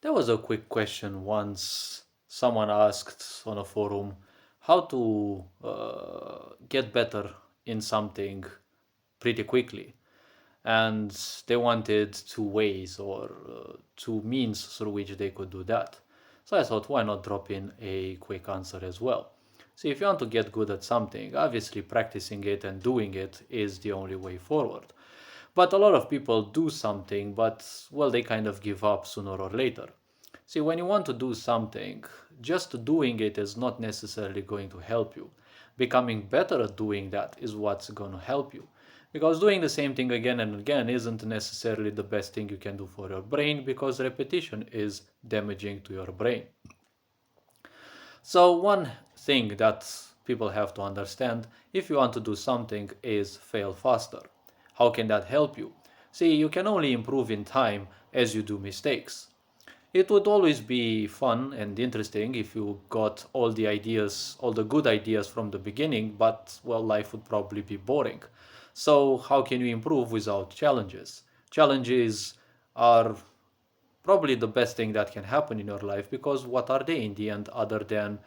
There was a quick question once someone asked on a forum how to get better in something pretty quickly. And they wanted two ways or two means through which they could do that. So I thought, why not drop in a quick answer as well? See, if you want to get good at something, obviously practicing it and doing it is the only way forward. But a lot of people do something, but well, they kind of give up sooner or later. See, when you want to do something, just doing it is not necessarily going to help you. Becoming better at doing that is what's going to help you. Because doing the same thing again and again isn't necessarily the best thing you can do for your brain because repetition is damaging to your brain. So, one thing that people have to understand if you want to do something is fail faster. How can that help you? See, you can only improve in time as you do mistakes. It would always be fun and interesting if you got all the ideas, all the good ideas from the beginning, but well, life would probably be boring. So, how can you improve without challenges? Challenges are probably the best thing that can happen in your life because what are they in the end other than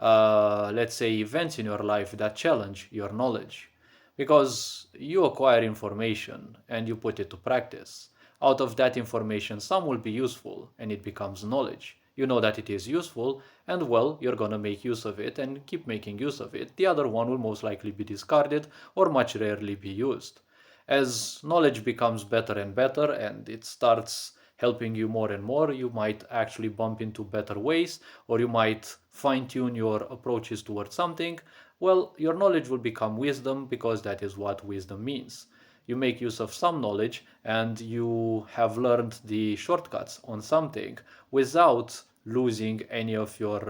let's say, events in your life that challenge your knowledge. Because you acquire information and you put it to practice. Out of that information, some will be useful and it becomes knowledge. You know that it is useful, and well, you're gonna make use of it and keep making use of it. The other one will most likely be discarded or much rarely be used. As knowledge becomes better and better and it starts helping you more and more, you might actually bump into better ways or you might fine tune your approaches towards something. Well, your knowledge will become wisdom because that is what wisdom means. You make use of some knowledge and you have learned the shortcuts on something without losing any of your,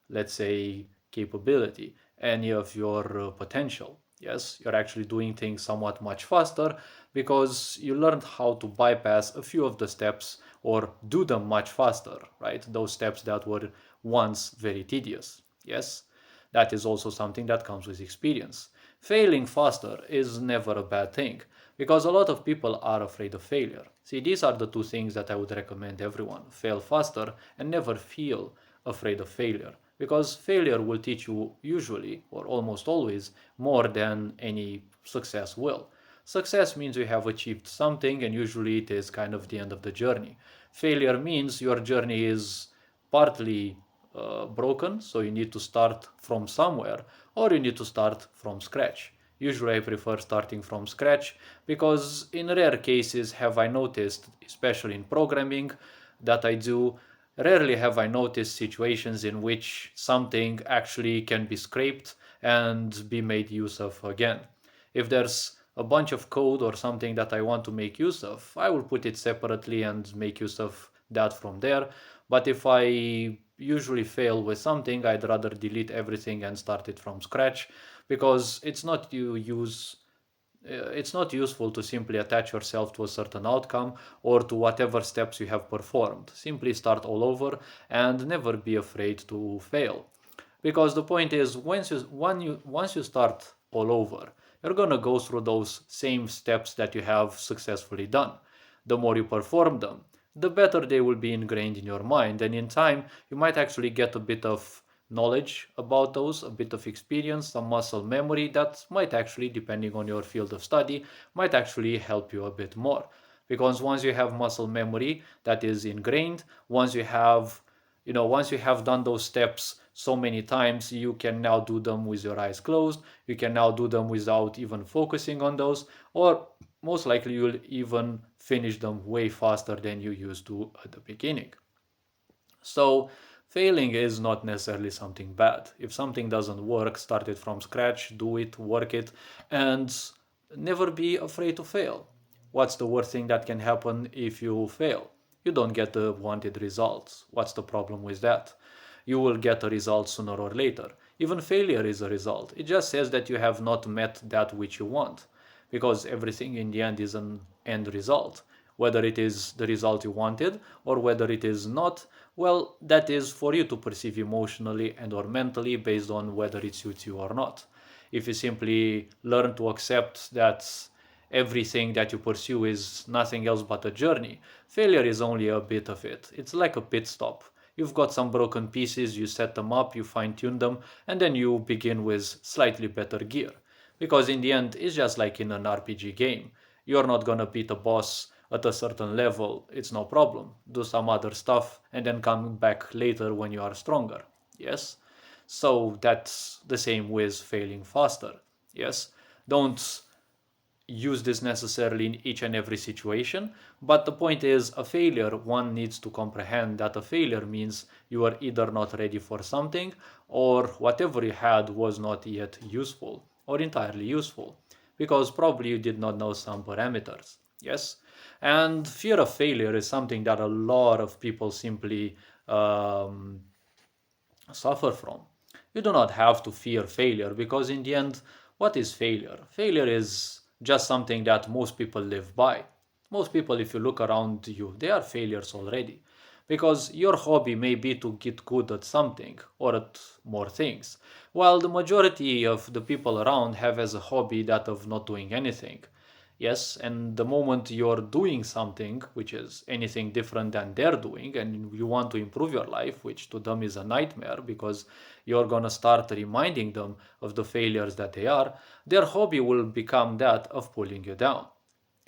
let's say, capability, any of your potential. Yes, you're actually doing things somewhat much faster because you learned how to bypass a few of the steps or do them much faster, right? Those steps that were once very tedious. Yes, that is also something that comes with experience. Failing faster is never a bad thing because a lot of people are afraid of failure. See, these are the two things that I would recommend everyone fail faster and never feel afraid of failure because failure will teach you usually or almost always more than any success will. Success means you have achieved something, and usually it is kind of the end of the journey. Failure means your journey is partly broken, so you need to start from somewhere, or you need to start from scratch. Usually, I prefer starting from scratch because, in rare cases, have I noticed, especially in programming that I do, rarely have I noticed situations in which something actually can be scraped and be made use of again. If there's a bunch of code or something that I want to make use of, I will put it separately and make use of that from there. But if I usually fail with something, I'd rather delete everything and start it from scratch because it's not useful to simply attach yourself to a certain outcome or to whatever steps you have performed. Simply start all over and never be afraid to fail. Because the point is, once you start all over, you're gonna go through those same steps that you have successfully done. The more you perform them, the better they will be ingrained in your mind, and in time, you might actually get a bit of knowledge about those, a bit of experience, some muscle memory that might actually, depending on your field of study, might actually help you a bit more. Because once you have muscle memory that is ingrained, once you have done those steps so many times, you can now do them with your eyes closed. You can now do them without even focusing on those, or most likely you'll even finish them way faster than you used to at the beginning. So, failing is not necessarily something bad. If something doesn't work, start it from scratch, do it, work it, and never be afraid to fail. What's the worst thing that can happen if you fail? You don't get the wanted results. What's the problem with that? You will get a result sooner or later. Even failure is a result. It just says that you have not met that which you want. Because everything in the end is an end result. Whether it is the result you wanted or whether it is not, well, that is for you to perceive emotionally and or mentally based on whether it suits you or not. If you simply learn to accept that everything that you pursue is nothing else but a journey, failure is only a bit of it. It's like a pit stop. You've got some broken pieces, you set them up, you fine tune them, and then you begin with slightly better gear. Because in the end, it's just like in an RPG game. You're not gonna beat a boss at a certain level, it's no problem. Do some other stuff and then come back later when you are stronger. Yes? So that's the same with failing faster. Yes? Don't use this necessarily in each and every situation, but the point is, a failure, one needs to comprehend that a failure means you are either not ready for something, or whatever you had was not yet useful or entirely useful, because probably you did not know some parameters. Yes? And fear of failure is something that a lot of people simply um, suffer from. You do not have to fear failure, because in the end, what is failure? Failure is just something that most people live by. Most people, if you look around you, they are failures already. Because your hobby may be to get good at something or at more things, while the majority of the people around have as a hobby that of not doing anything. Yes, and the moment you're doing something which is anything different than they're doing, and you want to improve your life, which to them is a nightmare because you're gonna start reminding them of the failures that they are, their hobby will become that of pulling you down.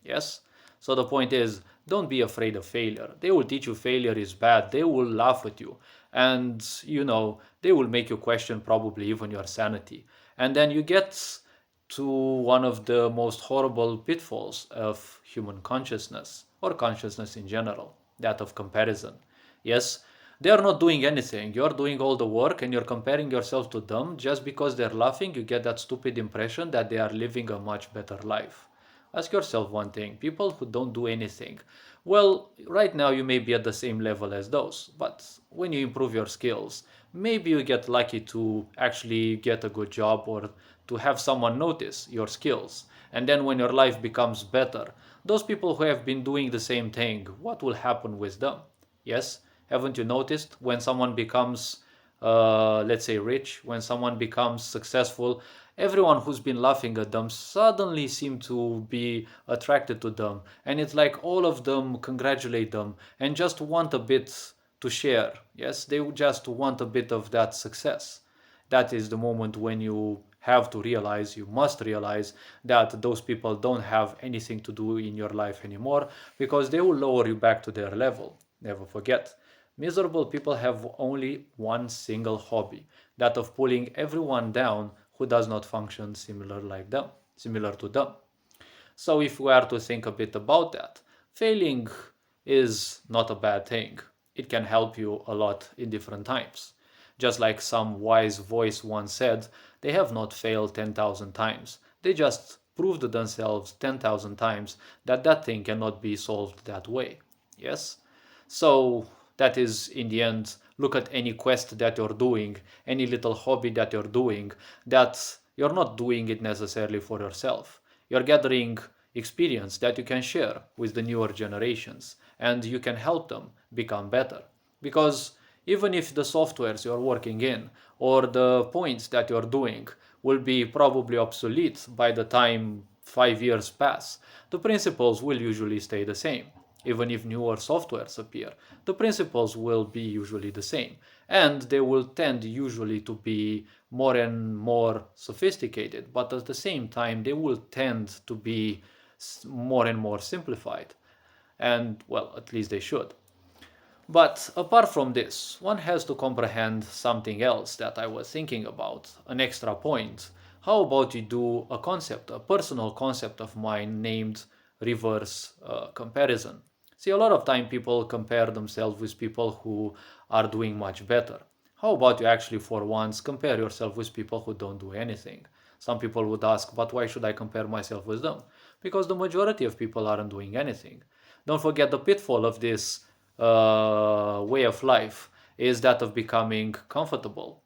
Yes? So the point is, don't be afraid of failure. They will teach you failure is bad, they will laugh at you, and they will make you question probably even your sanity. And then you get to one of the most horrible pitfalls of human consciousness, or consciousness in general, that of comparison. Yes, they are not doing anything. You're doing all the work and you're comparing yourself to them. Just because they're laughing, you get that stupid impression that they are living a much better life. Ask yourself one thing: people who don't do anything, well, right now you may be at the same level as those, but when you improve your skills, maybe you get lucky to actually get a good job or to have someone notice your skills. And then when your life becomes better, those people who have been doing the same thing, what will happen with them? Yes, haven't you noticed when someone becomes, let's say, rich, when someone becomes successful, everyone who's been laughing at them suddenly seem to be attracted to them, and it's like all of them congratulate them and just want a bit to share. Yes, they just want a bit of that success. That is the moment when you have to realize, you must realize, that those people don't have anything to do in your life anymore, because they will lower you back to their level. Never forget, miserable people have only one single hobby, that of pulling everyone down who does not function similar to them. So if we are to think a bit about that, failing is not a bad thing. It can help you a lot in different times. Just like some wise voice once said, they have not failed 10,000 times. They just proved themselves 10,000 times that that thing cannot be solved that way. Yes? So that is, in the end, look at any quest that you're doing, any little hobby that you're doing, that you're not doing it necessarily for yourself. You're gathering experience that you can share with the newer generations, and you can help them become better. Because even if the softwares you're working in or the points that you're doing will be probably obsolete by the time 5 years pass, the principles will usually stay the same. Even if newer softwares appear, the principles will be usually the same, and they will tend usually to be more and more sophisticated, but at the same time they will tend to be more and more simplified. And well, at least they should. But apart from this, one has to comprehend something else that I was thinking about, an extra point. How about you do a concept, a personal concept of mine named reverse comparison? See, a lot of time people compare themselves with people who are doing much better. How about you actually, for once, compare yourself with people who don't do anything? Some people would ask, but why should I compare myself with them? Because the majority of people aren't doing anything. Don't forget, the pitfall of this way of life is that of becoming comfortable.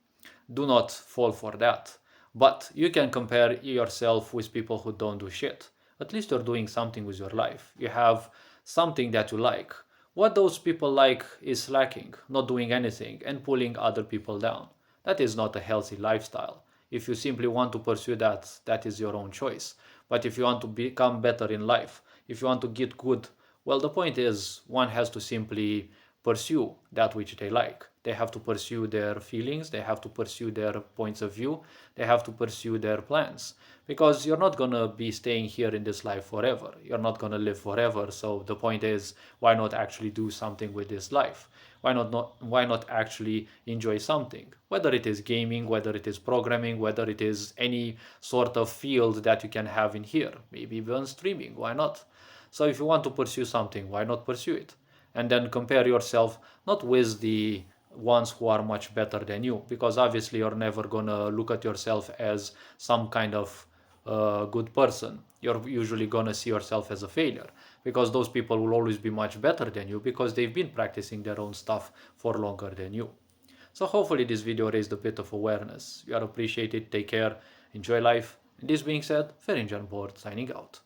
Do not fall for that. But you can compare yourself with people who don't do shit. At least you're doing something with your life. You have something that you like. What those people like is slacking, not doing anything, and pulling other people down. That is not a healthy lifestyle. If you simply want to pursue that, that is your own choice. But if you want to become better in life, if you want to get good, well, the point is one has to simply pursue that which they like. They have to pursue their feelings, they have to pursue their points of view, they have to pursue their plans. Because you're not gonna be staying here in this life forever. You're not gonna live forever. So the point is, why not actually do something with this life? Why not actually enjoy something? Whether it is gaming, whether it is programming, whether it is any sort of field that you can have in here, maybe even streaming, why not? So if you want to pursue something, why not pursue it? And then compare yourself not with the ones who are much better than you, because obviously you're never gonna look at yourself as some kind of good person. You're usually gonna see yourself as a failure, because those people will always be much better than you because they've been practicing their own stuff for longer than you. So hopefully this video raised a bit of awareness. You are appreciated, take care, enjoy life. And this being said, Ferinjan Board signing out.